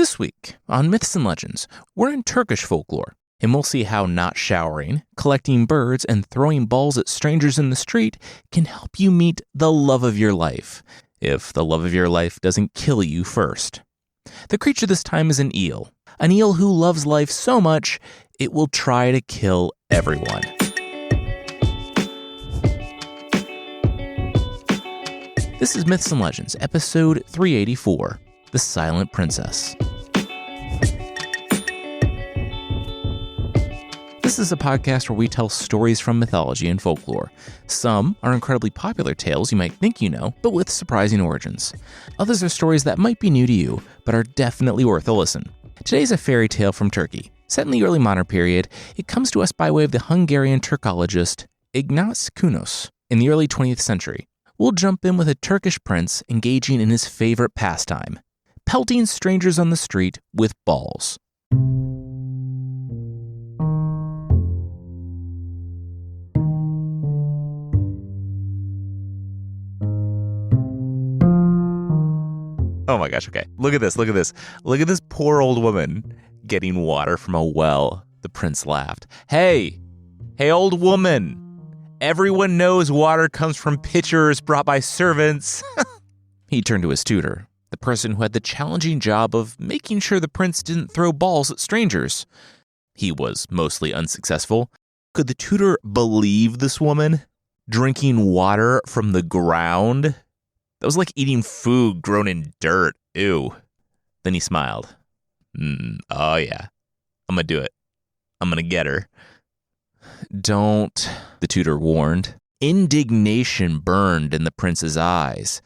This week on Myths and Legends, we're in Turkish folklore, and we'll see how not showering, collecting birds, and throwing balls at strangers in the street can help you meet the love of your life, if the love of your life doesn't kill you first. The creature this time is an eel who loves life so much it will try to kill everyone. This is Myths and Legends, episode 384, The Silent Princess. This is a podcast where we tell stories from mythology and folklore. Some are incredibly popular tales you might think you know, but with surprising origins. Others are stories that might be new to you, but are definitely worth a listen. Today's a fairy tale from Turkey. Set in the early modern period, it comes to us by way of the Hungarian Turkologist Ignaz Kunos in the early 20th century. We'll jump in with a Turkish prince engaging in his favorite pastime, pelting strangers on the street with balls. Oh my gosh, okay. Look at this. Look at this poor old woman getting water from a well. The prince laughed. Hey, old woman. Everyone knows water comes from pitchers brought by servants. He turned to his tutor, the person who had the challenging job of making sure the prince didn't throw balls at strangers. He was mostly unsuccessful. Could the tutor believe this woman? Drinking water from the ground? That was like eating food grown in dirt. Ew. Then he smiled. Oh yeah, I'm gonna do it. I'm gonna get her. Don't, the tutor warned. Indignation burned in the prince's eyes.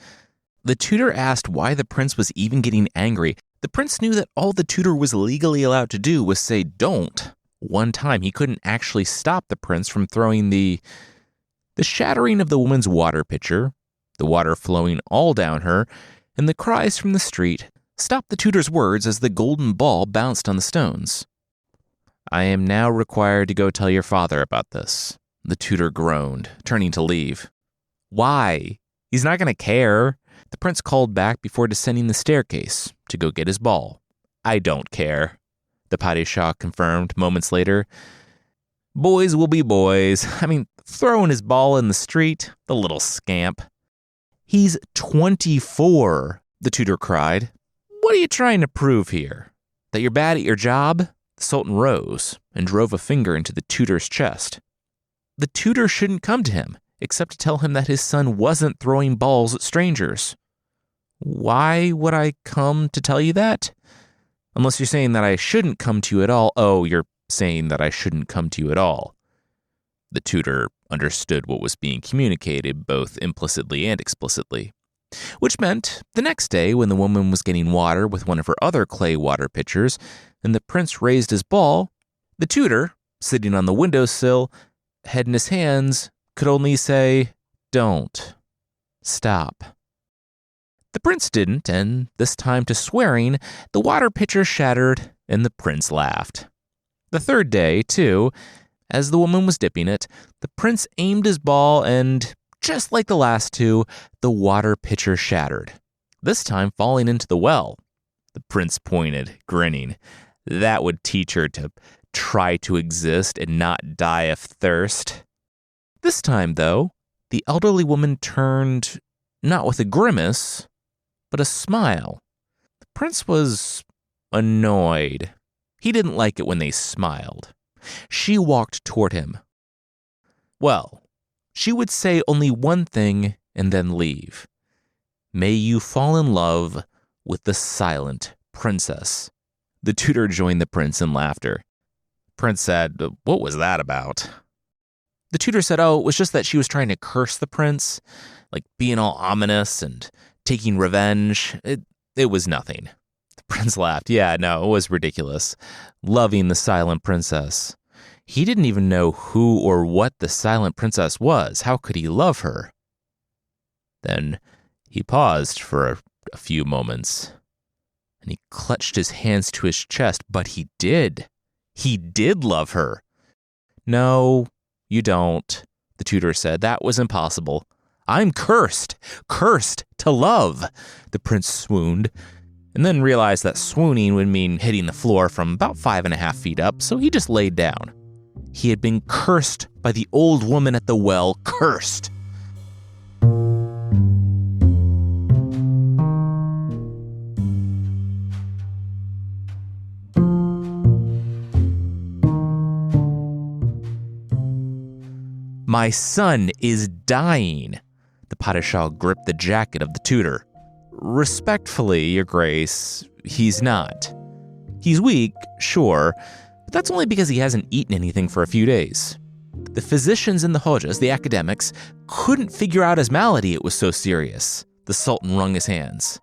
The tutor asked why the prince was even getting angry. The prince knew that all the tutor was legally allowed to do was say don't. One time he couldn't actually stop the prince from throwing the shattering of the woman's water pitcher, the water flowing all down her, and the cries from the street stopped the tutor's words as the golden ball bounced on the stones. I am now required to go tell your father about this, the tutor groaned, turning to leave. Why? He's not going to care. The prince called back before descending the staircase to go get his ball. I don't care, the padishah confirmed moments later. Boys will be boys. Throwing his ball in the street, the little scamp. He's 24, the tutor cried. What are you trying to prove here? That you're bad at your job? The sultan rose and drove a finger into the tutor's chest. The tutor shouldn't come to him, except to tell him that his son wasn't throwing balls at strangers. Why would I come to tell you that? Unless you're saying that I shouldn't come to you at all. Oh, you're saying that I shouldn't come to you at all. The tutor understood what was being communicated, both implicitly and explicitly. Which meant the next day, when the woman was getting water with one of her other clay water pitchers, and the prince raised his ball, the tutor, sitting on the windowsill, head in his hands, could only say, "Don't. Stop." The prince didn't, and this time to swearing, the water pitcher shattered, and the prince laughed. The third day, too, as the woman was dipping it, the prince aimed his ball and, just like the last two, the water pitcher shattered, this time falling into the well. The prince pointed, grinning. That would teach her to try to exist and not die of thirst. This time, though, the elderly woman turned, not with a grimace, but a smile. The prince was annoyed. He didn't like it when they smiled. She walked toward him. Well, she would say only one thing and then leave. May you fall in love with the silent princess. The tutor joined the prince in laughter. Prince said, what was that about? The tutor said, it was just that she was trying to curse the prince, like being all ominous and taking revenge. It was nothing. The prince laughed. Yeah, no, it was ridiculous. Loving the silent princess. He didn't even know who or what the silent princess was. How could he love her? Then he paused for a few moments, and he clutched his hands to his chest, but he did. He did love her. No, you don't, the tutor said. That was impossible. I'm cursed to love, the prince swooned, and then realized that swooning would mean hitting the floor from about 5.5 feet up, so he just laid down. He had been cursed by the old woman at the well, cursed. My son is dying. The Padishah gripped the jacket of the tutor. Respectfully, Your Grace, he's not. He's weak, sure, but that's only because he hasn't eaten anything for a few days. The physicians in the Hojas, the academics, couldn't figure out his malady, it was so serious. The Sultan wrung his hands.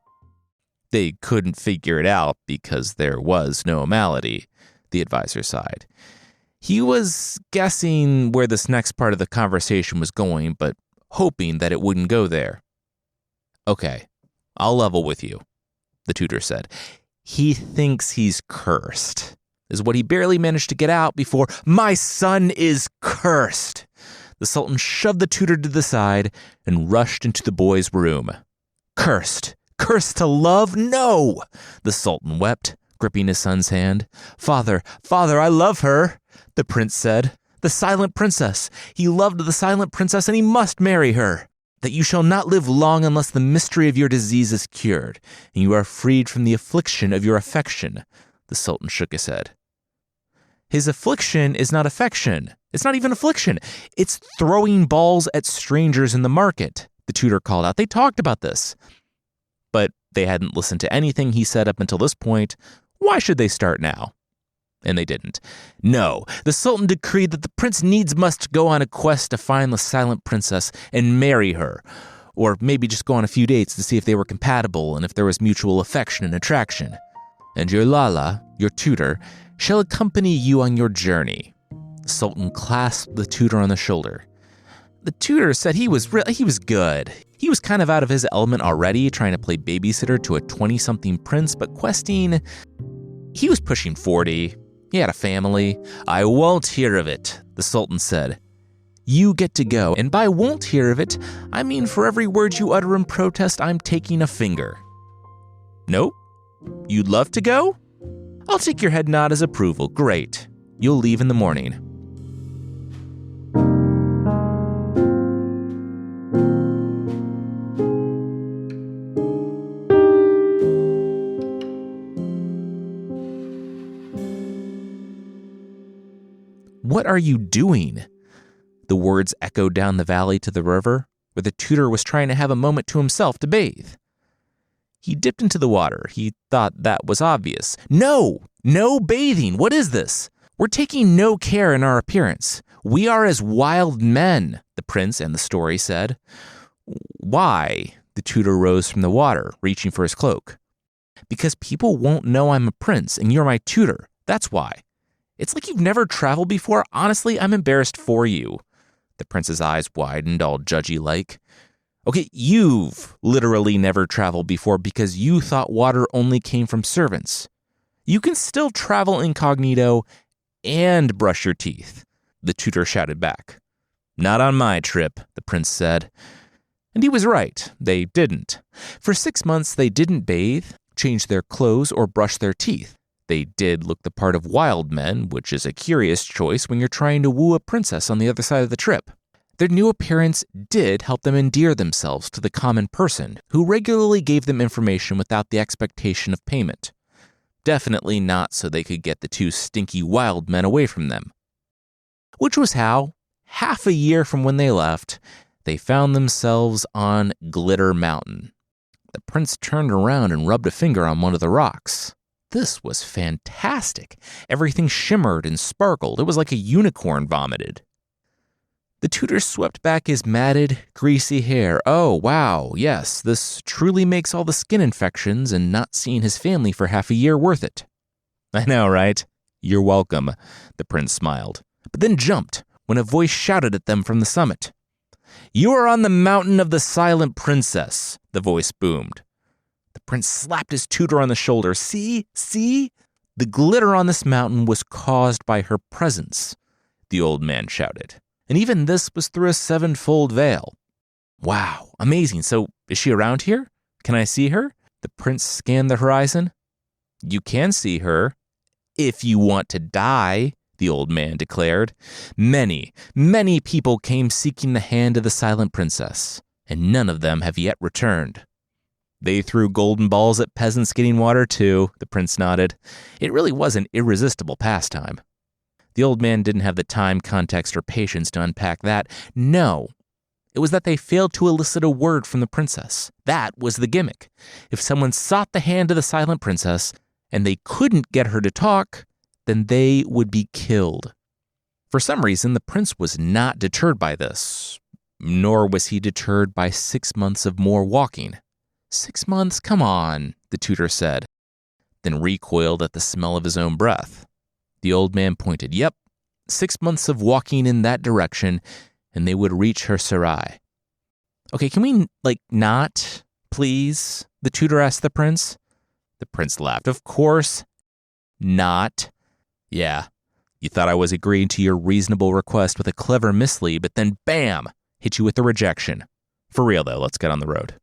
They couldn't figure it out because there was no malady, the advisor sighed. He was guessing where this next part of the conversation was going, but hoping that it wouldn't go there. Okay, I'll level with you, the tutor said. He thinks he's cursed, is what he barely managed to get out before, my son is cursed. The Sultan shoved the tutor to the side and rushed into the boy's room. Cursed? Cursed to love? No! The Sultan wept, gripping his son's hand. Father, I love her, the prince said. The silent princess. He loved the silent princess and he must marry her. That you shall not live long unless the mystery of your disease is cured, and you are freed from the affliction of your affection. The Sultan shook his head. His affliction is not affection. It's not even affliction. It's throwing balls at strangers in the market, the tutor called out. They talked about this. But they hadn't listened to anything he said up until this point. Why should they start now? And they didn't. No, the Sultan decreed that the prince needs must go on a quest to find the silent princess and marry her. Or maybe just go on a few dates to see if they were compatible and if there was mutual affection and attraction. And your Lala, your tutor, shall accompany you on your journey. The Sultan clasped the tutor on the shoulder. The tutor said he was good. He was kind of out of his element already, trying to play babysitter to a 20-something prince, but questing, he was pushing 40. He had a family. I won't hear of it, the Sultan said. You get to go, and by won't hear of it, I mean for every word you utter in protest, I'm taking a finger. Nope. You'd love to go? I'll take your head nod as approval. Great. You'll leave in the morning. What are you doing? The words echoed down the valley to the river, where the tutor was trying to have a moment to himself to bathe. He dipped into the water. He thought that was obvious. No bathing. What is this? We're taking no care in our appearance. We are as wild men, the prince and the story said. Why? The tutor rose from the water, reaching for his cloak. Because people won't know I'm a prince and you're my tutor. That's why. It's like you've never traveled before. Honestly, I'm embarrassed for you. The prince's eyes widened, all judgy-like. Okay, you've literally never traveled before because you thought water only came from servants. You can still travel incognito and brush your teeth, the tutor shouted back. Not on my trip, the prince said. And he was right. They didn't. For 6 months, they didn't bathe, change their clothes, or brush their teeth. They did look the part of wild men, which is a curious choice when you're trying to woo a princess on the other side of the trip. Their new appearance did help them endear themselves to the common person, who regularly gave them information without the expectation of payment. Definitely not so they could get the two stinky wild men away from them. Which was how, half a year from when they left, they found themselves on Glitter Mountain. The prince turned around and rubbed a finger on one of the rocks. This was fantastic. Everything shimmered and sparkled. It was like a unicorn vomited. The tutor swept back his matted, greasy hair. Oh, wow, yes, this truly makes all the skin infections and not seeing his family for half a year worth it. I know, right? You're welcome, the prince smiled, but then jumped when a voice shouted at them from the summit. You are on the mountain of the silent princess, the voice boomed. The prince slapped his tutor on the shoulder. See? The glitter on this mountain was caused by her presence, the old man shouted. And even this was through a 7-fold veil. Wow, amazing. So is she around here? Can I see her? The prince scanned the horizon. You can see her, if you want to die, the old man declared. Many, many people came seeking the hand of the silent princess, and none of them have yet returned. They threw golden balls at peasants getting water too, the prince nodded. It really was an irresistible pastime. The old man didn't have the time, context, or patience to unpack that. No, it was that they failed to elicit a word from the princess. That was the gimmick. If someone sought the hand of the silent princess and they couldn't get her to talk, then they would be killed. For some reason, the prince was not deterred by this, nor was he deterred by 6 months of more walking. 6 months? Come on, the tutor said, then recoiled at the smell of his own breath. The old man pointed. Yep, 6 months of walking in that direction, and they would reach her sarai. Okay, can we, not, please? The tutor asked the prince. The prince laughed. Of course not. Yeah, you thought I was agreeing to your reasonable request with a clever mislead, but then bam, hit you with the rejection. For real, though, let's get on the road.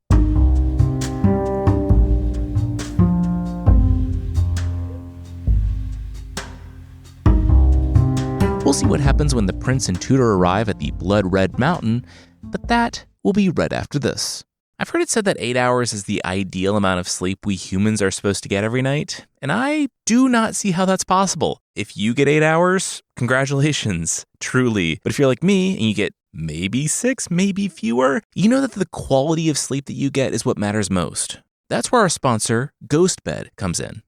We'll see what happens when the prince and tutor arrive at the blood-red mountain, but that will be right after this. I've heard it said that 8 hours is the ideal amount of sleep we humans are supposed to get every night, and I do not see how that's possible. If you get 8 hours, congratulations, truly. But if you're like me and you get maybe 6, maybe fewer, you know that the quality of sleep that you get is what matters most. That's where our sponsor, GhostBed, comes in.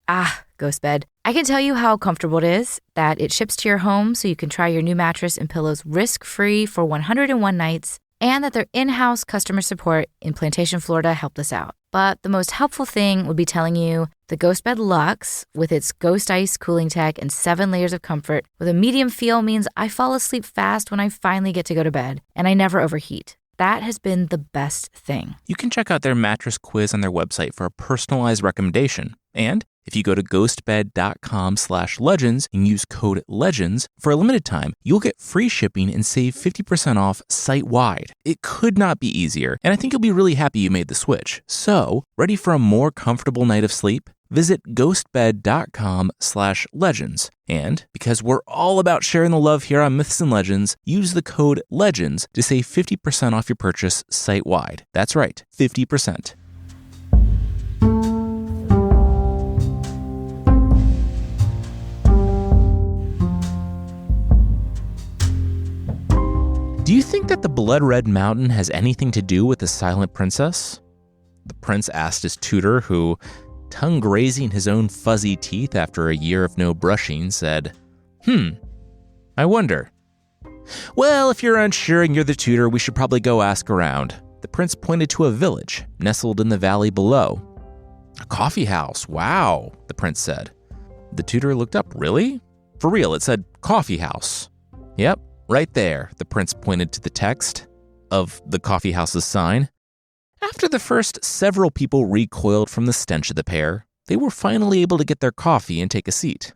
GhostBed. I can tell you how comfortable it is, that it ships to your home so you can try your new mattress and pillows risk-free for 101 nights, and that their in-house customer support in Plantation, Florida helped us out. But the most helpful thing would be telling you the GhostBed Luxe, with its Ghost Ice cooling tech and 7 layers of comfort with a medium feel, means I fall asleep fast when I finally get to go to bed, and I never overheat. That has been the best thing. You can check out their mattress quiz on their website for a personalized recommendation. And if you go to ghostbed.com/legends and use code LEGENDS, for a limited time, you'll get free shipping and save 50% off site-wide. It could not be easier, and I think you'll be really happy you made the switch. So, ready for a more comfortable night of sleep? Visit ghostbed.com/legends. And because we're all about sharing the love here on Myths and Legends, use the code LEGENDS to save 50% off your purchase site-wide. That's right, 50%. Do you think that the blood-red mountain has anything to do with the silent princess? The prince asked his tutor, who, tongue grazing his own fuzzy teeth after a year of no brushing, said, I wonder. Well, if you're unsure and you're the tutor, we should probably go ask around. The prince pointed to a village nestled in the valley below. A coffee house, wow, the prince said. The tutor looked up. Really? For real, it said coffee house. Yep, right there, the prince pointed to the text of the coffee house's sign. After the first several people recoiled from the stench of the pair, they were finally able to get their coffee and take a seat.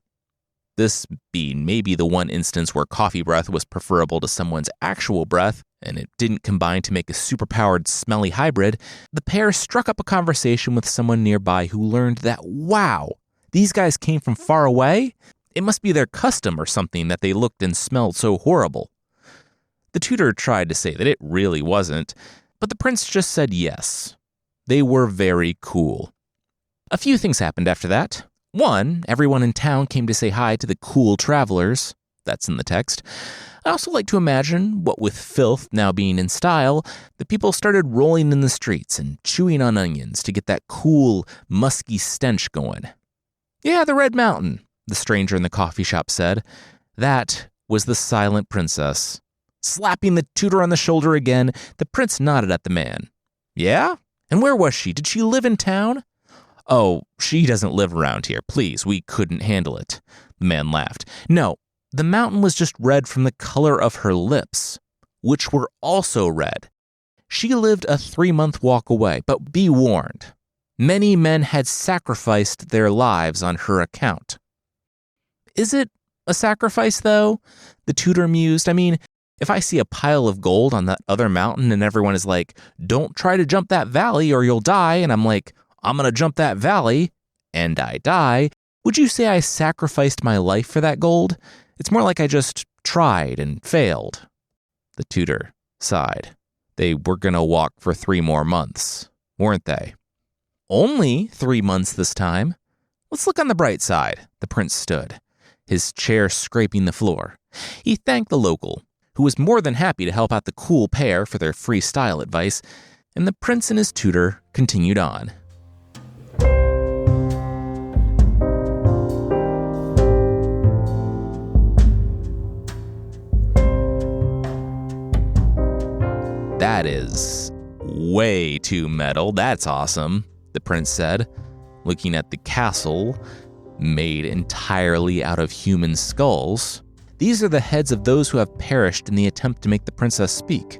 This being maybe the one instance where coffee breath was preferable to someone's actual breath, and it didn't combine to make a superpowered smelly hybrid, the pair struck up a conversation with someone nearby who learned that, wow, these guys came from far away? It must be their custom or something that they looked and smelled so horrible. The tutor tried to say that it really wasn't, but the prince just said yes. They were very cool. A few things happened after that. One, everyone in town came to say hi to the cool travelers. That's in the text. I also like to imagine, what with filth now being in style, the people started rolling in the streets and chewing on onions to get that cool, musky stench going. Yeah, the Red Mountain, the stranger in the coffee shop said. That was the silent princess. Slapping the tutor on the shoulder again, the prince nodded at the man. Yeah? And where was she? Did she live in town? Oh, she doesn't live around here. Please, we couldn't handle it. The man laughed. No, the mountain was just red from the color of her lips, which were also red. She lived a 3-month walk away, but be warned. Many men had sacrificed their lives on her account. Is it a sacrifice, though? The tutor mused. I mean, if I see a pile of gold on that other mountain and everyone is like, don't try to jump that valley or you'll die, and I'm like, I'm going to jump that valley and I die, would you say I sacrificed my life for that gold? It's more like I just tried and failed. The tutor sighed. They were going to walk for 3 more months, weren't they? Only 3 months this time. Let's look on the bright side. The prince stood, his chair scraping the floor. He thanked the local, who was more than happy to help out the cool pair for their free style advice, and the prince and his tutor continued on. That is way too metal. That's awesome, the prince said, looking at the castle made entirely out of human skulls. These are the heads of those who have perished in the attempt to make the princess speak.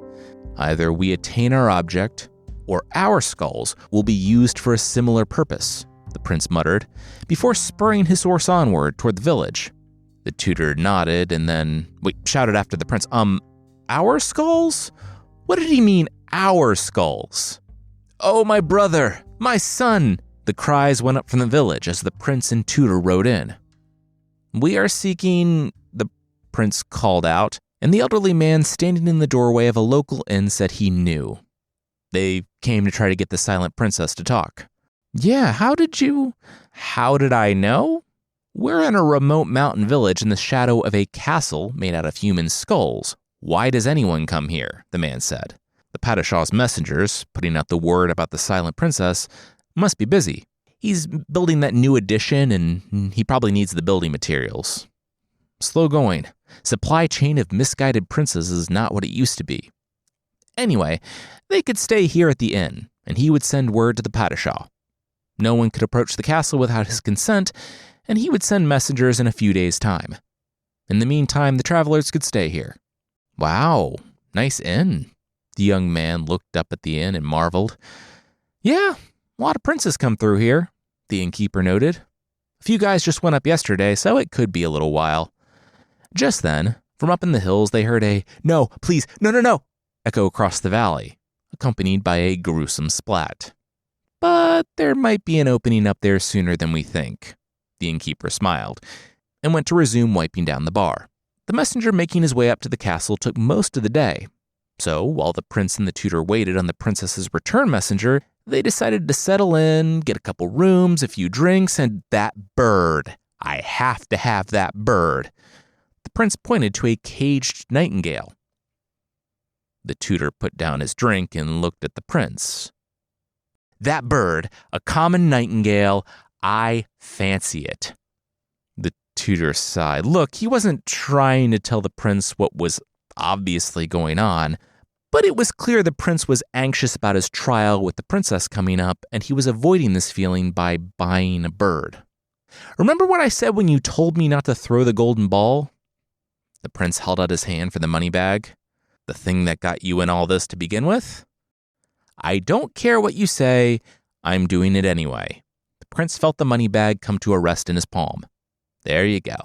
Either we attain our object, or our skulls will be used for a similar purpose, the prince muttered, before spurring his horse onward toward the village. The tutor nodded and then shouted after the prince, our skulls? What did he mean, our skulls? Oh, my brother, my son! The cries went up from the village as the prince and tutor rode in. We are seeking, the prince called out, and the elderly man standing in the doorway of a local inn said he knew. They came to try to get the silent princess to talk. Yeah, how did I know? We're in a remote mountain village in the shadow of a castle made out of human skulls. Why does anyone come here? The man said. The Padishah's messengers, putting out the word about the silent princess, must be busy. He's building that new addition and he probably needs the building materials. Slow going. Supply chain of misguided princes is not what it used to be. Anyway, they could stay here at the inn, and he would send word to the Padishah. No one could approach the castle without his consent, and he would send messengers in a few days' time. In the meantime, the travelers could stay here. Wow, nice inn. The young man looked up at the inn and marveled. Yeah, a lot of princes come through here, the innkeeper noted. A few guys just went up yesterday, so it could be a little while. Just then, from up in the hills, they heard a, "No, please, no," echo across the valley, accompanied by a gruesome splat. But there might be an opening up there sooner than we think, the innkeeper smiled, and went to resume wiping down the bar. The messenger making his way up to the castle took most of the day. So, while the prince and the tutor waited on the princess's return messenger, they decided to settle in, get a couple rooms, a few drinks, and that bird. I have to have that bird. The prince pointed to a caged nightingale. The tutor put down his drink and looked at the prince. That bird, a common nightingale, I fancy it. The tutor sighed. Look, he wasn't trying to tell the prince what was obviously going on, but it was clear the prince was anxious about his trial with the princess coming up, and he was avoiding this feeling by buying a bird. Remember what I said when you told me not to throw the golden ball? The prince held out his hand for the money bag. The thing that got you in all this to begin with? I don't care what you say, I'm doing it anyway. The prince felt the money bag come to a rest in his palm. There you go.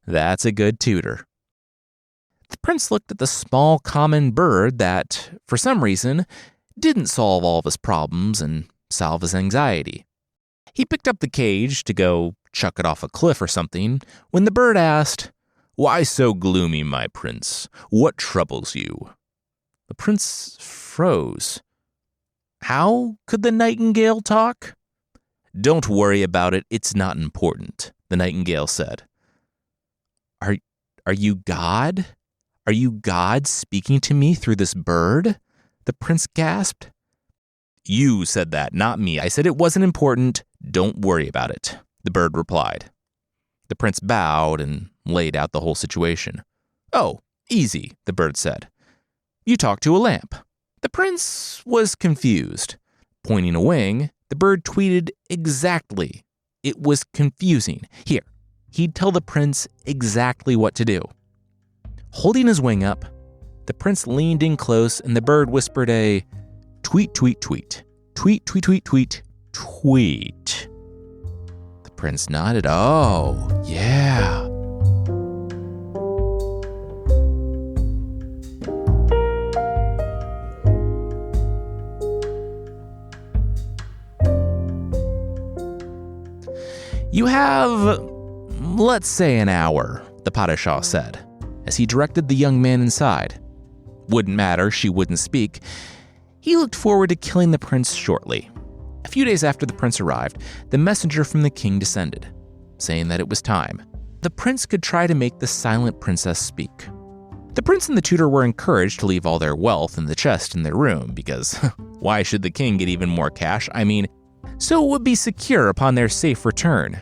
That's a good tutor. The prince looked at the small common bird that, for some reason, didn't solve all of his problems and solve his anxiety. He picked up the cage to go chuck it off a cliff or something when the bird asked, "Why so gloomy, my prince? What troubles you?" The prince froze. How could the nightingale talk? Don't worry about it, it's not important, the nightingale said. Are you God? Are you God speaking to me through this bird? The prince gasped. You said that, not me. I said it wasn't important. Don't worry about it, the bird replied. The prince bowed and laid out the whole situation. Oh, easy, the bird said. You talk to a lamp. The prince was confused. Pointing a wing, the bird tweeted exactly. It was confusing. Here, he'd tell the prince exactly what to do. Holding his wing up, the prince leaned in close and the bird whispered a tweet, tweet, tweet. Tweet, tweet, tweet, tweet, tweet. The prince nodded. Oh, yeah. You have, let's say, an hour, the Padishah said, as he directed the young man inside. Wouldn't matter, she wouldn't speak. He looked forward to killing the prince shortly. A few days after the prince arrived, the messenger from the king descended, saying that it was time. The prince could try to make the silent princess speak. The prince and the tutor were encouraged to leave all their wealth in the chest in their room because why should the king get even more cash? I mean, so it would be secure upon their safe return.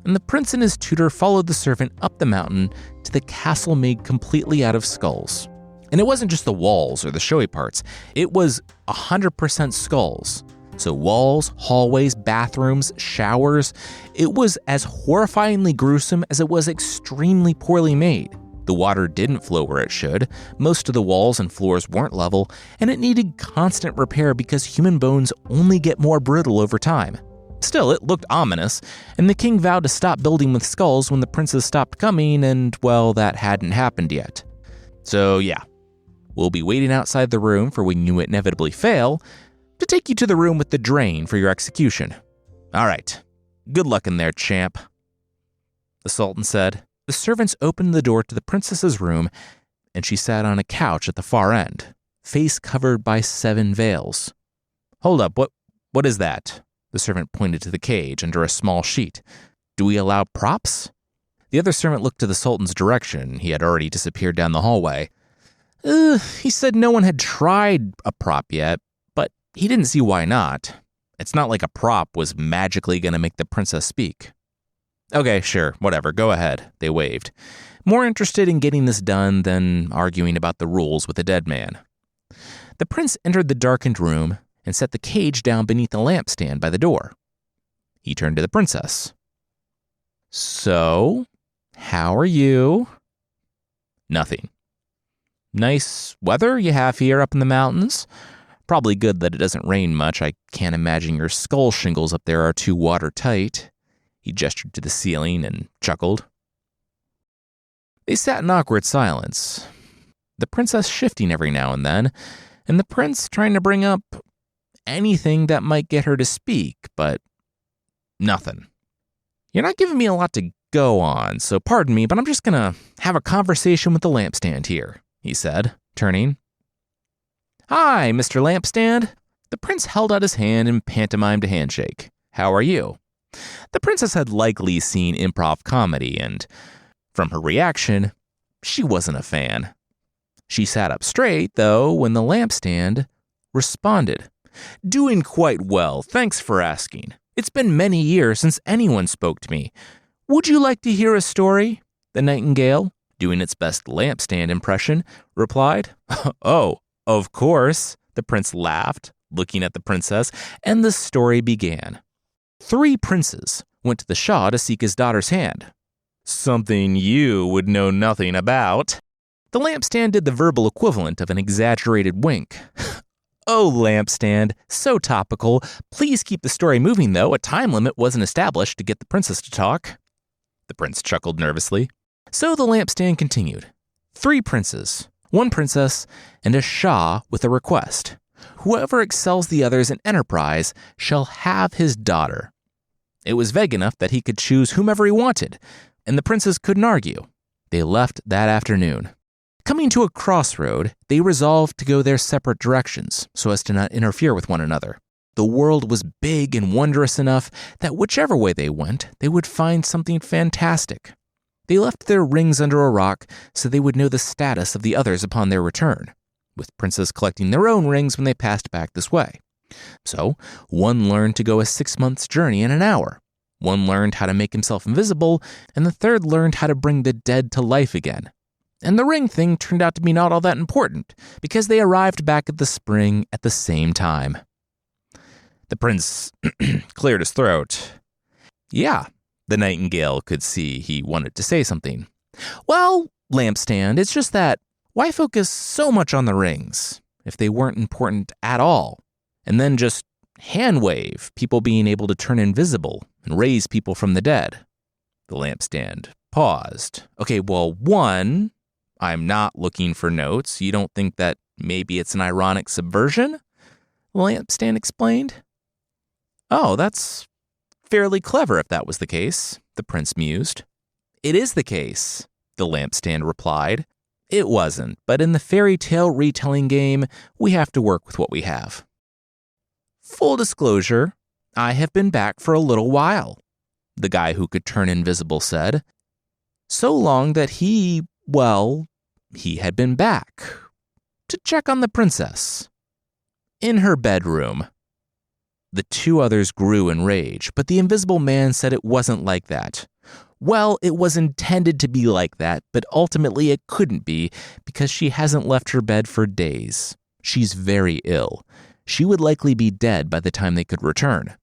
And the prince and his tutor followed the servant up the mountain to the castle made completely out of skulls. And it wasn't just the walls or the showy parts, it was 100% skulls. So walls, hallways, bathrooms, showers, it was as horrifyingly gruesome as it was extremely poorly made. The water didn't flow where it should, most of the walls and floors weren't level, and it needed constant repair because human bones only get more brittle over time. Still, it looked ominous, and the king vowed to stop building with skulls when the princes stopped coming, and, well, that hadn't happened yet. So yeah, we'll be waiting outside the room for when you inevitably fail, to take you to the room with the drain for your execution. All right, good luck in there, champ, the Sultan said. The servants opened the door to the princess's room, and she sat on a couch at the far end, face covered by 7 veils. Hold up, what is that? The servant pointed to the cage under a small sheet. Do we allow props? The other servant looked to the Sultan's direction. He had already disappeared down the hallway. He said no one had tried a prop yet, but he didn't see why not. It's not like a prop was magically going to make the princess speak. Okay, sure, whatever, go ahead, they waved, more interested in getting this done than arguing about the rules with a dead man. The prince entered the darkened room and set the cage down beneath a lampstand by the door. He turned to the princess. So, how are you? Nothing. Nice weather you have here up in the mountains. Probably good that it doesn't rain much. I can't imagine your skull shingles up there are too watertight. He gestured to the ceiling and chuckled. They sat in awkward silence, the princess shifting every now and then, and the prince trying to bring up anything that might get her to speak, but nothing. You're not giving me a lot to go on, so pardon me, but I'm just gonna have a conversation with the lampstand here, he said, turning. Hi, Mr. Lampstand. The prince held out his hand and pantomimed a handshake. How are you? The princess had likely seen improv comedy, and from her reaction, she wasn't a fan. She sat up straight, though, when the lampstand responded. Doing quite well, thanks for asking. It's been many years since anyone spoke to me. Would you like to hear a story? The nightingale, doing its best lampstand impression, replied. Oh, of course, the prince laughed, looking at the princess, and the story began. 3 princes went to the Shah to seek his daughter's hand. Something you would know nothing about. The lampstand did the verbal equivalent of an exaggerated wink. Oh, lampstand, so topical. Please keep the story moving, though. A time limit wasn't established to get the princess to talk. The prince chuckled nervously. So the lampstand continued. 3 princes, 1 princess, and a Shah with a request. Whoever excels the others in enterprise shall have his daughter. It was vague enough that he could choose whomever he wanted, and the princes couldn't argue. They left that afternoon. Coming to a crossroad, they resolved to go their separate directions so as to not interfere with one another. The world was big and wondrous enough that whichever way they went, they would find something fantastic. They left their rings under a rock so they would know the status of the others upon their return, with princes collecting their own rings when they passed back this way. So, one learned to go a 6 months' journey in an hour. One learned how to make himself invisible, and the third learned how to bring the dead to life again. And the ring thing turned out to be not all that important, because they arrived back at the spring at the same time. The prince cleared his throat. Yeah, the nightingale could see he wanted to say something. Well, lampstand, it's just that, why focus so much on the rings if they weren't important at all? And then just hand wave people being able to turn invisible and raise people from the dead. The lampstand paused. Okay, well, 1, I'm not looking for notes. You don't think that maybe it's an ironic subversion? The lampstand explained. Oh, that's Fairly clever if that was the case, the prince mused. It is the case, the lampstand replied. It wasn't, but in the fairy tale retelling game, we have to work with what we have. Full disclosure, I have been back for a little while, the guy who could turn invisible said. So long that he had been back to check on the princess. In her bedroom. The two others grew in rage, but the invisible man said it wasn't like that. Well, it was intended to be like that, but ultimately it couldn't be because she hasn't left her bed for days. She's very ill. She would likely be dead by the time they could return.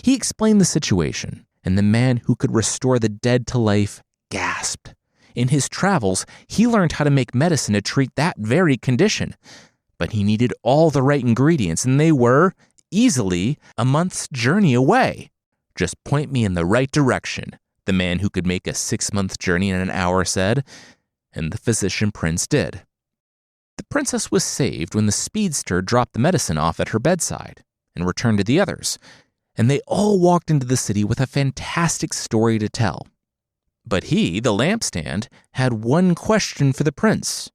He explained the situation, and the man who could restore the dead to life gasped. In his travels, he learned how to make medicine to treat that very condition. But he needed all the right ingredients, and they were, easily, a month's journey away. Just point me in the right direction, the man who could make a 6-month journey in an hour said, and the physician prince did. The princess was saved when the speedster dropped the medicine off at her bedside and returned to the others, and they all walked into the city with a fantastic story to tell. But he, the lampstand, had one question for the prince.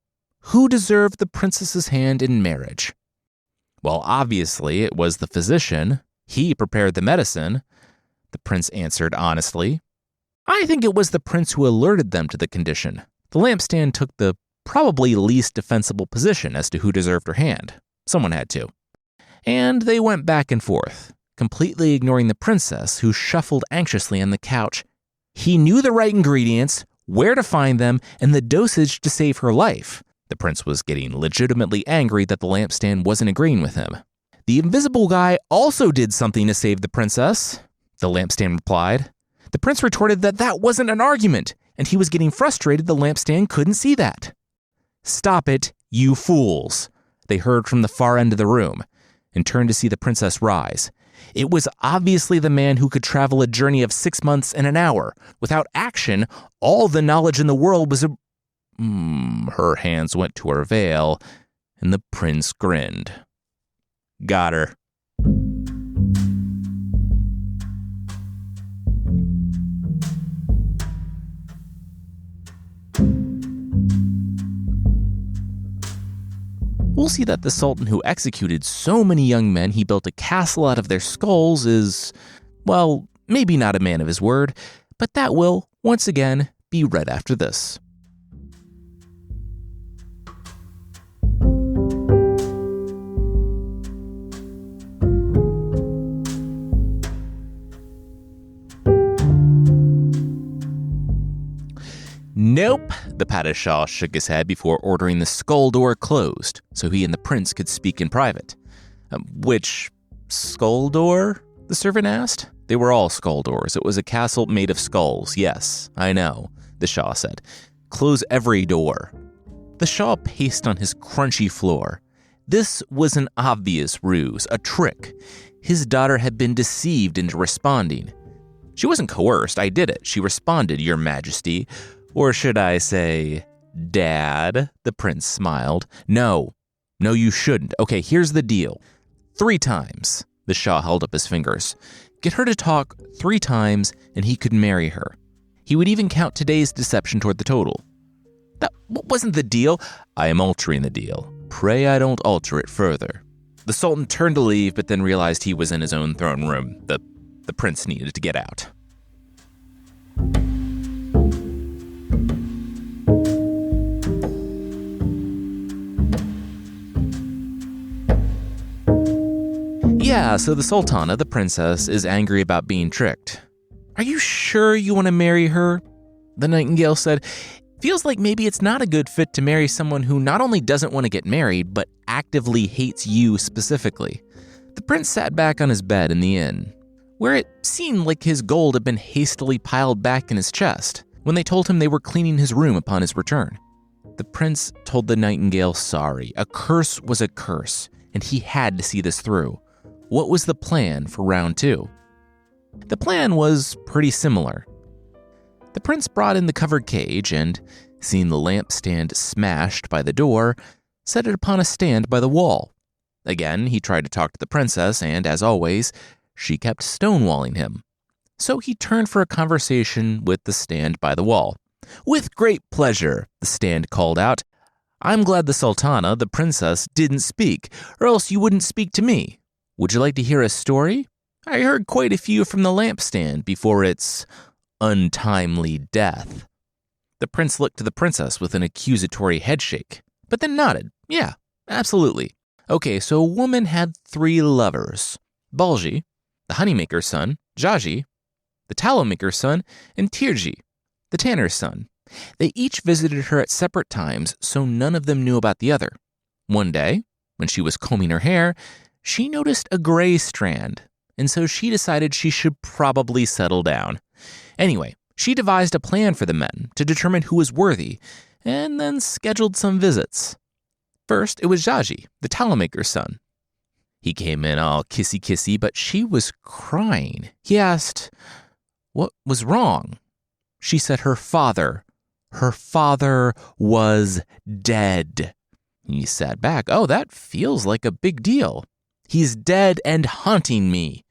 Who deserved the princess's hand in marriage? Well, obviously, it was the physician. He prepared the medicine. The prince answered honestly. I think it was the prince who alerted them to the condition. The lampstand took the probably least defensible position as to who deserved her hand. Someone had to. And they went back and forth, completely ignoring the princess, who shuffled anxiously on the couch. He knew the right ingredients, where to find them, and the dosage to save her life. The prince was getting legitimately angry that the lampstand wasn't agreeing with him. The invisible guy also did something to save the princess, the lampstand replied. The prince retorted that that wasn't an argument, and he was getting frustrated the lampstand couldn't see that. Stop it, you fools, they heard from the far end of the room, and turned to see the princess rise. It was obviously the man who could travel a journey of 6 months in an hour. Without action, all the knowledge in the world was Her hands went to her veil, and the prince grinned. Got her. We'll see that the sultan who executed so many young men he built a castle out of their skulls is, well, maybe not a man of his word, but that will, once again, be read after this. Nope, the Padishah shook his head before ordering the skull door closed so he and the prince could speak in private. Which skull door? The servant asked. They were all skull doors. It was a castle made of skulls. Yes, I know, the Shah said. Close every door. The Shah paced on his crunchy floor. This was an obvious ruse, a trick. His daughter had been deceived into responding. She wasn't coerced, I did it. She responded, Your Majesty. Or should I say, Dad? The prince smiled. No, you shouldn't. Okay, here's the deal. 3 times. The Shah held up his fingers. Get her to talk 3 times, and he could marry her. He would even count today's deception toward the total. That wasn't the deal. I am altering the deal. Pray I don't alter it further. The Sultan turned to leave, but then realized he was in his own throne room. The prince needed to get out. Yeah, so the Sultana, the princess, is angry about being tricked. Are you sure you want to marry her? The nightingale said, feels like maybe it's not a good fit to marry someone who not only doesn't want to get married, but actively hates you specifically. The prince sat back on his bed in the inn, where it seemed like his gold had been hastily piled back in his chest when they told him they were cleaning his room upon his return. The prince told the nightingale sorry. A curse was a curse, and he had to see this through. What was the plan for round 2? The plan was pretty similar. The prince brought in the covered cage and, seeing the lampstand smashed by the door, set it upon a stand by the wall. Again, he tried to talk to the princess, and, as always, she kept stonewalling him. So he turned for a conversation with the stand by the wall. "With great pleasure," the stand called out. "I'm glad the Sultana, the princess, didn't speak, or else you wouldn't speak to me. Would you like to hear a story? I heard quite a few from the lampstand before its untimely death." The prince looked to the princess with an accusatory headshake, but then nodded. "Yeah, absolutely. Okay, so a woman had 3 lovers. Balji, the honeymaker's son, Jaji, the tallow-maker's son, and Tirji, the tanner's son. They each visited her at separate times, so none of them knew about the other. One day, when she was combing her hair, she noticed a gray strand, and so she decided she should probably settle down. Anyway, she devised a plan for the men to determine who was worthy, and then scheduled some visits. First, it was Jaji, the tallow-maker's son. He came in all kissy-kissy, but she was crying. He asked what was wrong. She said her father was dead. He sat back. "Oh, that feels like a big deal. He's dead and haunting me."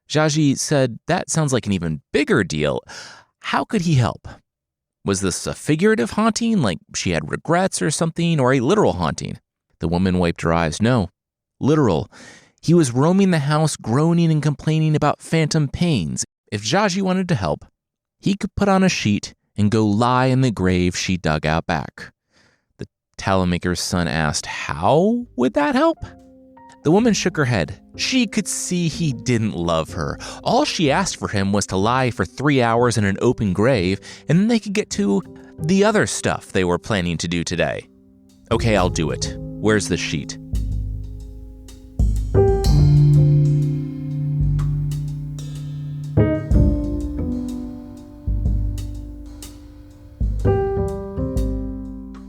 Jaji said, "That sounds like an even bigger deal. How could he help? Was this a figurative haunting, like she had regrets or something, or a literal haunting?" The woman wiped her eyes. "No, literal. He was roaming the house, groaning and complaining about phantom pains. If Jaji wanted to help, he could put on a sheet and go lie in the grave she dug out back." The tallow-maker's son asked, "How would that help?" The woman shook her head. She could see he didn't love her. All she asked for him was to lie for 3 hours in an open grave, and then they could get to the other stuff they were planning to do today. "Okay, I'll do it. Where's the sheet?"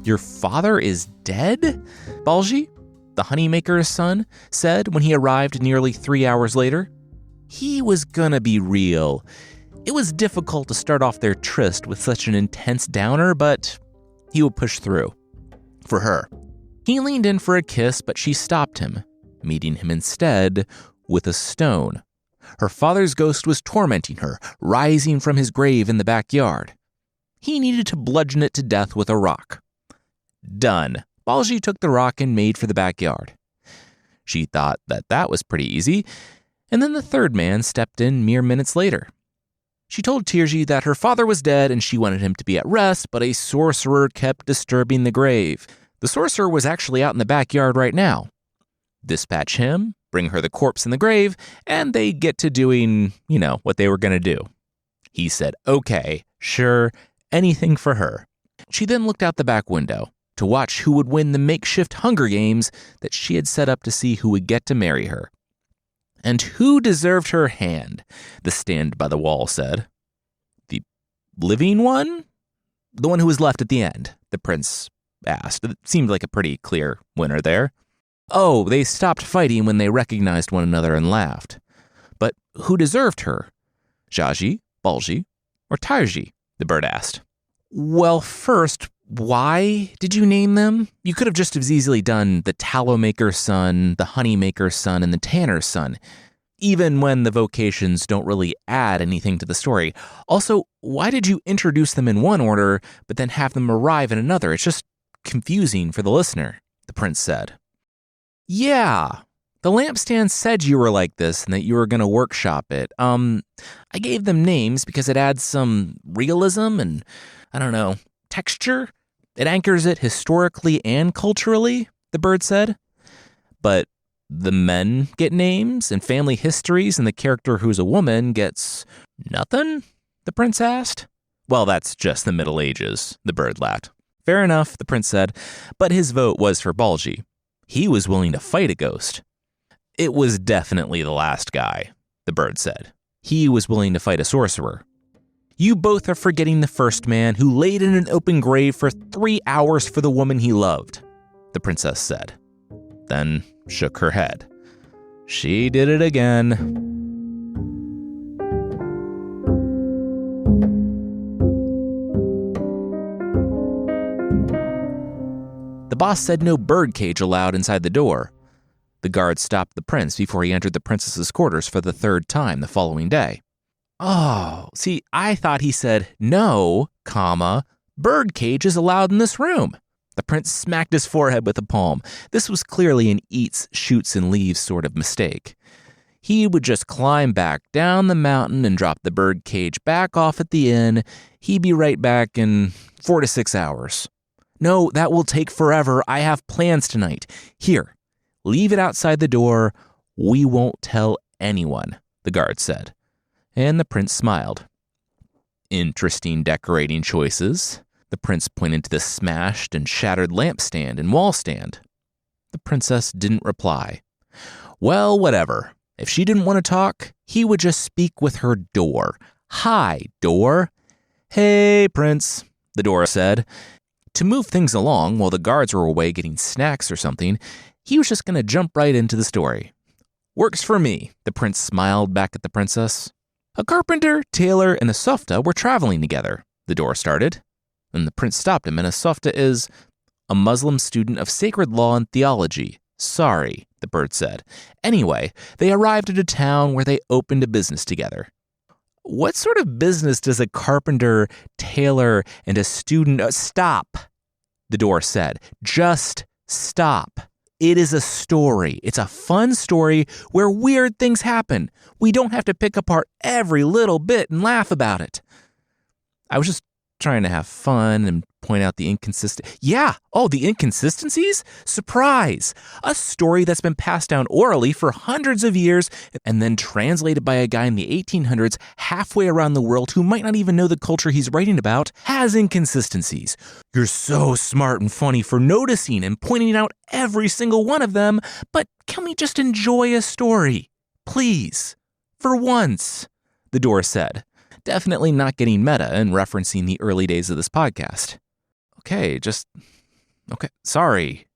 "Your father is dead?" Balji, the honeymaker's son, said when he arrived nearly 3 hours later. He was gonna be real. It was difficult to start off their tryst with such an intense downer, but he would push through. For her. He leaned in for a kiss, but she stopped him, meeting him instead with a stone. Her father's ghost was tormenting her, rising from his grave in the backyard. He needed to bludgeon it to death with a rock. Done. Balji took the rock and made for the backyard. She thought that was pretty easy, and then the third man stepped in mere minutes later. She told Tirji that her father was dead and she wanted him to be at rest, but a sorcerer kept disturbing the grave. The sorcerer was actually out in the backyard right now. Dispatch him, bring her the corpse in the grave, and they'd get to doing, what they were going to do. He said, "Okay, sure, anything for her." She then looked out the back window to watch who would win the makeshift Hunger Games that she had set up to see who would get to marry her. And who deserved her hand, the stand by the wall said. "The living one? The one who was left at the end?" the prince asked. It seemed like a pretty clear winner there. "Oh, they stopped fighting when they recognized one another and laughed. But who deserved her? Jaji, Balji, or Tirji?" the bird asked. "Well, first, why did you name them? You could have just as easily done the tallow-maker's son, the honey-maker's son, and the tanner's son, even when the vocations don't really add anything to the story. Also, why did you introduce them in one order, but then have them arrive in another? It's just confusing for the listener," the prince said. "Yeah, the lampstand said you were like this and that you were going to workshop it. I gave them names because it adds some realism and, texture. It anchors it historically and culturally," the bird said. "But the men get names and family histories, and the character who's a woman gets nothing?" the prince asked. "Well, that's just the Middle Ages," the bird laughed. "Fair enough," the prince said, but his vote was for Balji. He was willing to fight a ghost. "It was definitely the last guy," the bird said. He was willing to fight a sorcerer. "You both are forgetting the first man who laid in an open grave for 3 hours for the woman he loved," the princess said, then shook her head. She did it again. The boss said no birdcage allowed inside the door. The guard stopped the prince before he entered the princess's quarters for the third time the following day. Oh, see, I thought he said, no, comma, bird cage is allowed in this room. The prince smacked his forehead with a palm. This was clearly an eats, shoots, and leaves sort of mistake. He would just climb back down the mountain and drop the bird cage back off at the inn. He'd be right back in 4 to 6 hours. No, that will take forever. I have plans tonight. Here, leave it outside the door. We won't tell anyone, the guard said. And the prince smiled. Interesting decorating choices. The prince pointed to the smashed and shattered lampstand and wall stand. The princess didn't reply. Well, whatever. If she didn't want to talk, he would just speak with her door. Hi, door. Hey, prince, the door said. To move things along while the guards were away getting snacks or something, he was just going to jump right into the story. Works for me, the prince smiled back at the princess. A carpenter, tailor, and a softa were traveling together, the door started. And the prince stopped him, and a softa is a Muslim student of sacred law and theology. Sorry, the bird said. Anyway, they arrived at a town where they opened a business together. What sort of business does a carpenter, tailor, and a student... Stop, the door said. Just stop. It is a story. It's a fun story where weird things happen. We don't have to pick apart every little bit and laugh about it. I was just trying to have fun and point out the the inconsistencies? Surprise! A story that's been passed down orally for hundreds of years and then translated by a guy in the 1800s halfway around the world who might not even know the culture he's writing about has inconsistencies. You're so smart and funny for noticing and pointing out every single one of them, but can we just enjoy a story? Please. For once, the door said. Definitely not getting meta and referencing the early days of this podcast. Okay, sorry.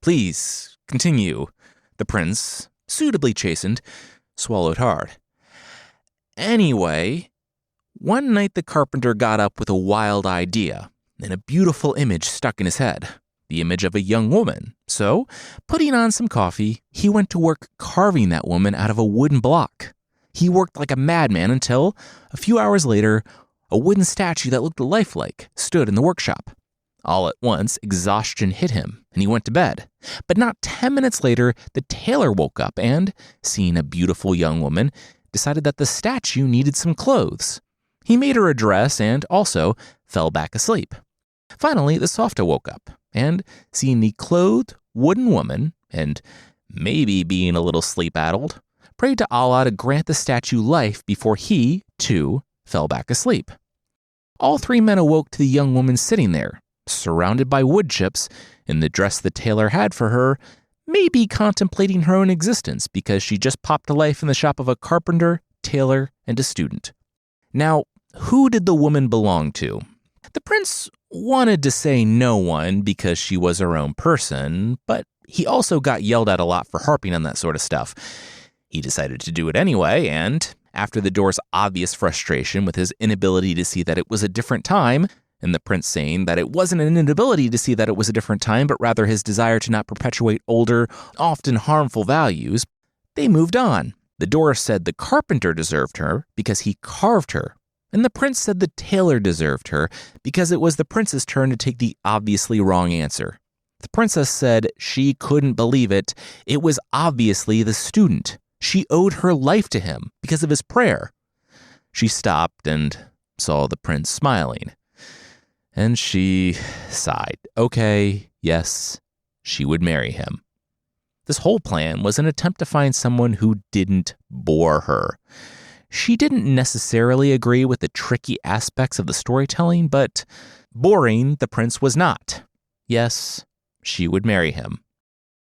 Please, continue. The prince, suitably chastened, swallowed hard. Anyway, one night the carpenter got up with a wild idea, and a beautiful image stuck in his head, the image of a young woman. So, putting on some coffee, he went to work carving that woman out of a wooden block. He worked like a madman until, a few hours later, a wooden statue that looked lifelike stood in the workshop. All at once, exhaustion hit him, and he went to bed. But not 10 minutes later, the tailor woke up and, seeing a beautiful young woman, decided that the statue needed some clothes. He made her a dress and also fell back asleep. Finally, the softa woke up, and, seeing the clothed wooden woman, and maybe being a little sleep-addled, prayed to Allah to grant the statue life before he, too, fell back asleep. All three men awoke to the young woman sitting there, surrounded by wood chips, in the dress the tailor had for her, maybe contemplating her own existence because she just popped to life in the shop of a carpenter, tailor, and a student. Now, who did the woman belong to? The prince wanted to say no one because she was her own person, but he also got yelled at a lot for harping on that sort of stuff. He decided to do it anyway, and after the door's obvious frustration with his inability to see that it was a different time, and the prince saying that it wasn't an inability to see that it was a different time, but rather his desire to not perpetuate older, often harmful values, they moved on. The door said the carpenter deserved her because he carved her, and the prince said the tailor deserved her because it was the prince's turn to take the obviously wrong answer. The princess said she couldn't believe it. It was obviously the student. She owed her life to him because of his prayer. She stopped and saw the prince smiling. And she sighed. Okay, yes, she would marry him. This whole plan was an attempt to find someone who didn't bore her. She didn't necessarily agree with the tricky aspects of the storytelling, but boring the prince was not. Yes, she would marry him.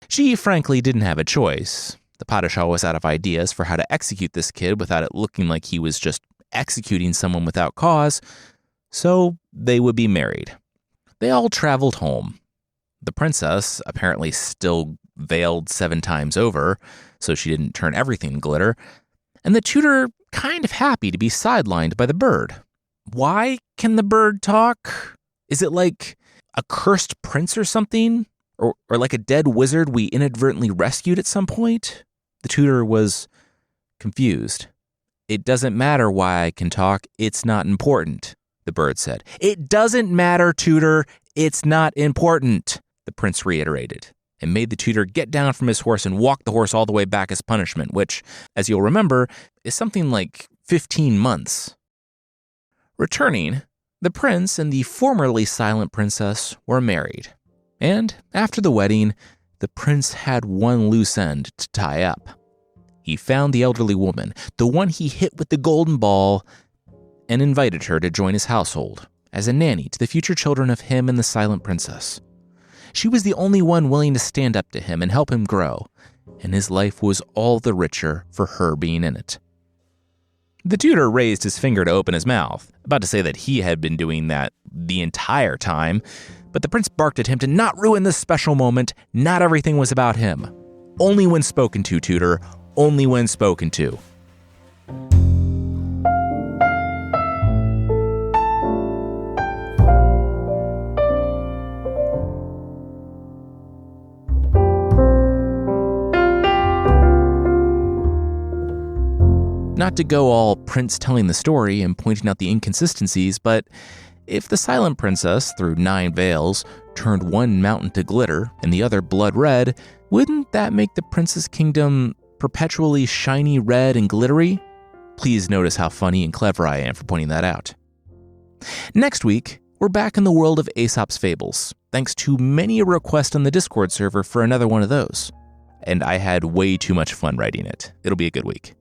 She frankly didn't have a choice. The Padishah was out of ideas for how to execute this kid without it looking like he was just executing someone without cause, so they would be married. They all traveled home. The princess, apparently still veiled 7 times over, so she didn't turn everything glitter, and the tutor kind of happy to be sidelined by the bird. Why can the bird talk? Is it like a cursed prince or something? Or like a dead wizard we inadvertently rescued at some point? The tutor was confused. "It doesn't matter why I can talk. It's not important," the bird said. "It doesn't matter, tutor. It's not important," the prince reiterated, and made the tutor get down from his horse and walk the horse all the way back as punishment, which, as you'll remember, is something like 15 months. Returning, the prince and the formerly silent princess were married. And after the wedding, the prince had one loose end to tie up. He found the elderly woman, the one he hit with the golden ball, and invited her to join his household as a nanny to the future children of him and the silent princess. She was the only one willing to stand up to him and help him grow, and his life was all the richer for her being in it. The tutor raised his finger to open his mouth, about to say that he had been doing that the entire time, but the prince barked at him to not ruin this special moment. Not everything was about him. Only when spoken to, tutor. Only when spoken to. Not to go all prince telling the story and pointing out the inconsistencies, but if the silent princess, through 9 veils, turned one mountain to glitter and the other blood red, wouldn't that make the prince's kingdom perpetually shiny red and glittery? Please notice how funny and clever I am for pointing that out. Next week, we're back in the world of Aesop's Fables, thanks to many a request on the Discord server for another one of those. And I had way too much fun writing it. It'll be a good week.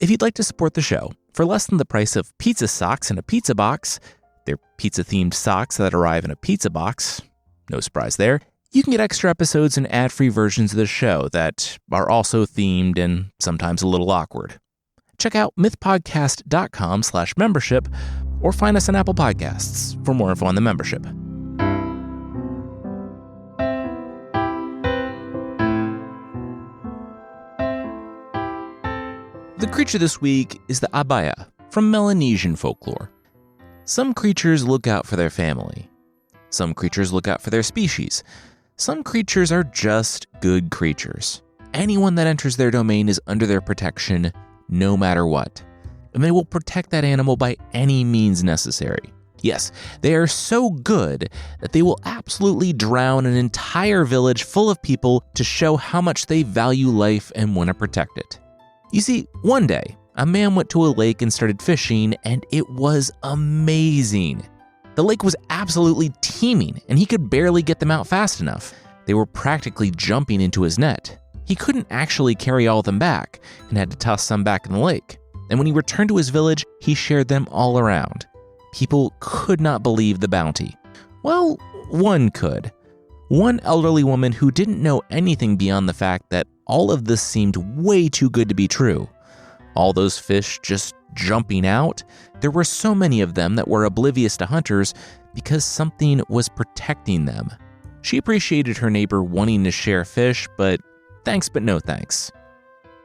If you'd like to support the show for less than the price of pizza socks in a pizza box, they're pizza-themed socks that arrive in a pizza box, no surprise there, you can get extra episodes and ad-free versions of the show that are also themed and sometimes a little awkward. Check out mythpodcast.com/membership or find us on Apple Podcasts for more info on the membership. The creature this week is the Abaia from Melanesian folklore. Some creatures look out for their family. Some creatures look out for their species. Some creatures are just good creatures. Anyone that enters their domain is under their protection, no matter what. And they will protect that animal by any means necessary. Yes, they are so good that they will absolutely drown an entire village full of people to show how much they value life and want to protect it. You see, one day, a man went to a lake and started fishing, and it was amazing. The lake was absolutely teeming, and he could barely get them out fast enough. They were practically jumping into his net. He couldn't actually carry all of them back, and had to toss some back in the lake. And when he returned to his village, he shared them all around. People could not believe the bounty. Well, one could. One elderly woman who didn't know anything beyond the fact that all of this seemed way too good to be true. All those fish just jumping out, there were so many of them that were oblivious to hunters because something was protecting them. She appreciated her neighbor wanting to share fish, but thanks but no thanks.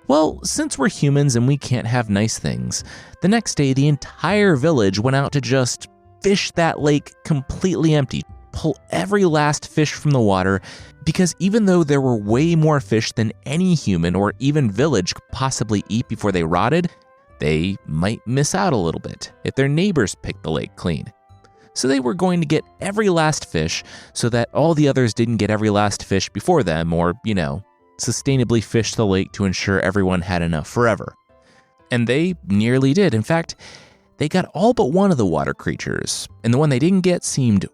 Well, since we're humans and we can't have nice things, the next day the entire village went out to just fish that lake completely empty, pull every last fish from the water, because even though there were way more fish than any human or even village could possibly eat before they rotted, they might miss out a little bit if their neighbors picked the lake clean. So they were going to get every last fish so that all the others didn't get every last fish before them or, sustainably fish the lake to ensure everyone had enough forever. And they nearly did. In fact, they got all but one of the water creatures, and the one they didn't get seemed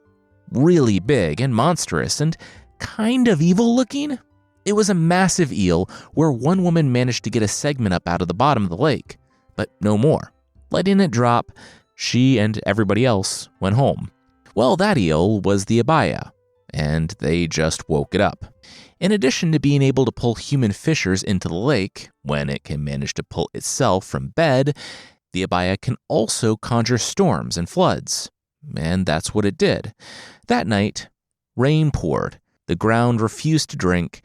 really big and monstrous and kind of evil looking. It was a massive eel where one woman managed to get a segment up out of the bottom of the lake, but no more. Letting it drop, she and everybody else went home. Well, that eel was the Abaia, and they just woke it up. In addition to being able to pull human fishers into the lake, when it can manage to pull itself from bed, the Abaia can also conjure storms and floods. And that's what it did. That night, rain poured, the ground refused to drink,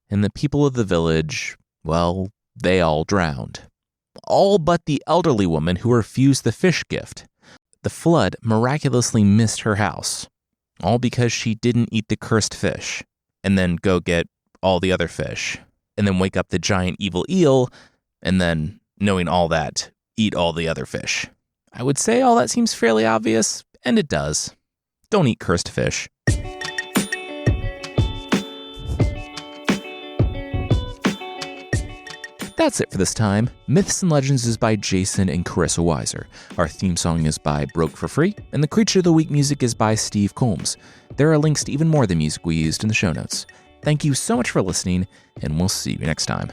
and the people of the village, well, they all drowned. All but the elderly woman who refused the fish gift. The flood miraculously missed her house, all because she didn't eat the cursed fish, and then go get all the other fish, and then wake up the giant evil eel, and then, knowing all that eat all the other fish. I would say all that seems fairly obvious, and it does. Don't eat cursed fish. That's it for this time. Myths and Legends is by Jason and Carissa Weiser. Our theme song is by Broke for Free, and the Creature of the Week music is by Steve Combs. There are links to even more of the music we used in the show notes. Thank you so much for listening, and we'll see you next time.